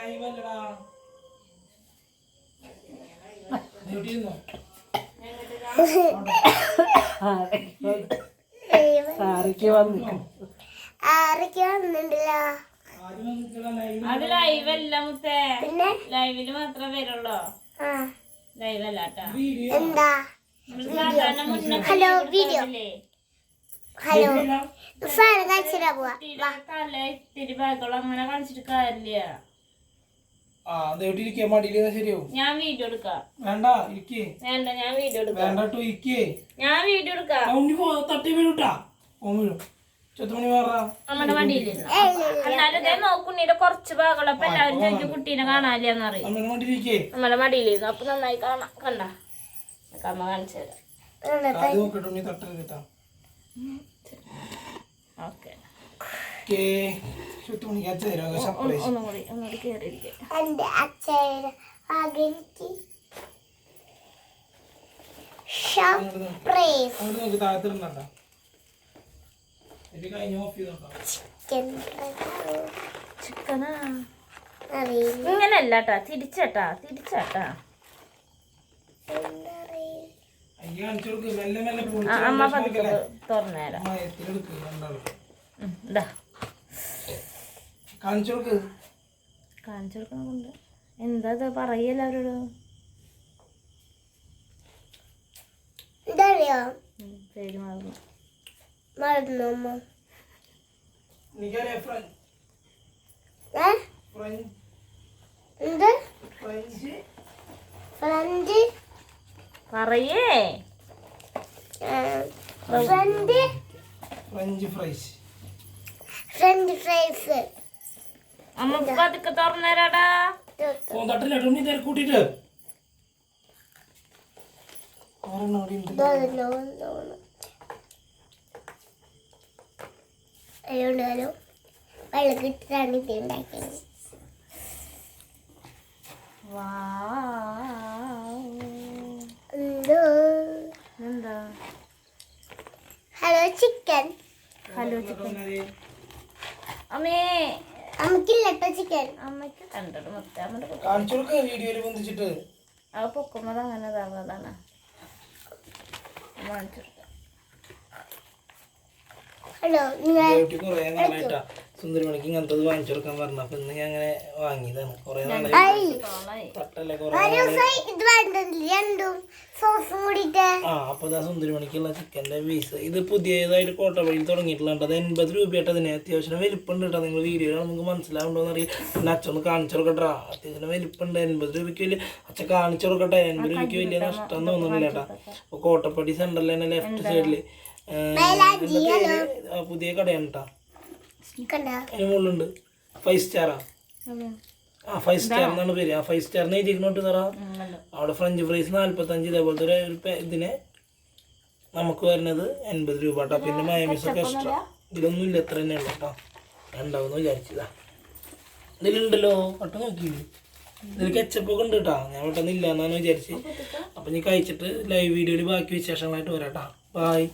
അത് ലൈവല്ല മുത്തേ, ലൈവില് മാത്രമേ വരുള്ളൂ. ലൈവല്ല ഹലോ വീഡിയോ ഹലോ ഇത്തിരി ബാഗോളം അങ്ങനെ കാണിച്ചിട്ട് കാര്യമില്ല. ഞാൻ വീഡിയോ എടുക്കാം. വേണ്ട ഞാൻ വീഡിയോ എടുക്കാം. ഞാൻ വീഡിയോ എടുക്കാം. നമ്മുടെ വണ്ടിയില് എന്നാലും നോക്കുണ്ണീടെ കുറച്ച് ഭാഗമുള്ള അപ്പൊ എല്ലാവരും ചോദിക്കും കുട്ടീനെ കാണാനില്ലെന്ന് അറിയും. നമ്മളെ മടിയിലിരുന്നു അപ്പൊ നന്നായി കാണാം. കണ്ട അമ്മ കാണിച്ചു തരാം. ഓക്കെ ഒന്നുകൂടി കേറിയിരിക്കും. ചിക്കനാ ഇങ്ങനല്ലാട്ടാ, തിരിച്ചാട്ടാ. അമ്മ പതുക്കെ തുറന്നേരാം. കാണിച്ചു കൊടുക്കണ എന്താ പറയല്ല അവരോട്. പേര് മറന്നു. പറയേ അമ്മ പതുക്കെ തുറന്നേരാടാ. വെള്ളം കിട്ടാണ് ഇത് ഉണ്ടാക്കിയത്. എന്താ ഹലോ ചിക്കൻ അമ്മേ അമ്മക്കില്ലട്ടോ ചിക്കൻ. അമ്മക്ക് കണ്ടത് മൊത്തം അത് പൊക്കുമ്പോൾ അങ്ങനെ ഇതാവുന്നതാണ്. ഹലോ സുന്ദരിമണിക്ക് ഇങ്ങനത്തെ വാങ്ങിച്ചു കൊടുക്കാൻ പറഞ്ഞു. അപ്പൊ ഇന്ന് ഞാൻ അങ്ങനെ വാങ്ങിയതാണ്. കൊറേ അപ്പൊ സുന്ദരിമണിക്കുള്ള ചിക്കന്റെ പീസ് ഇത് പുതിയതായിട്ട് കോട്ടവഴിയിൽ തുടങ്ങിയിട്ടുള്ളത്. അത് 80 രൂപയായിട്ട് അതിന് അത്യാവശ്യം വലിപ്പുണ്ട് കേട്ടോ. നിങ്ങൾ വീഡിയോ നമുക്ക് മനസ്സിലാവുണ്ടോന്ന് അറിയാം. പിന്നെ അച്ഛന്ന് കാണിച്ചു കൊടുക്കട്ടാ. അത്യാവശ്യം വലിപ്പുണ്ട്. 80 രൂപയ്ക്ക് വലിയ അച്ഛൻ കാണിച്ചു കൊടുക്കട്ടെ. 80 രൂപയ്ക്ക് വലിയ നഷ്ടം തോന്നുന്നില്ല കേട്ടാ. അപ്പൊ കോട്ടപ്പടി സെന്ററിൽ തന്നെ ലെഫ്റ്റ് സൈഡില് പുതിയ കടയാണ് കേട്ടാ. അതിന് മുകളിലുണ്ട് 5 സ്റ്റാറാ. 5 സ്റ്റാർ എന്നാണ് പേര്. 5 സ്റ്റാറിന് എഴുതിക്കണോട്ട് തറാ. അവിടെ ഫ്രഞ്ച് ഫ്രൈസ് 45. ഇതേപോലത്തെ ഒരു ഇതിന് നമുക്ക് വരുന്നത് 80 രൂപ കേട്ടോ. പിന്നെ മയോണൈസ് ഒക്കെ എക്സ്ട്രാ. ഇതിലൊന്നും ഇല്ല, എത്ര തന്നെ ഉള്ളു കേട്ടോ. ഉണ്ടാവുമെന്ന് വിചാരിച്ചതാ. ഇതിലുണ്ടല്ലോ കേട്ടോ, നോക്കിയില്ലേ ഇതിൽ കെച്ചപ്പൊക്കെ ഉണ്ട് കേട്ടോ. ഞാൻ പെട്ടെന്ന് ഇല്ല എന്നാണ് വിചാരിച്ച്. അപ്പം നീ കഴിച്ചിട്ട് ലൈവ് വീഡിയോയിൽ ബാക്കി വിശേഷങ്ങളായിട്ട് വരാം കേട്ടോ. ബായ്.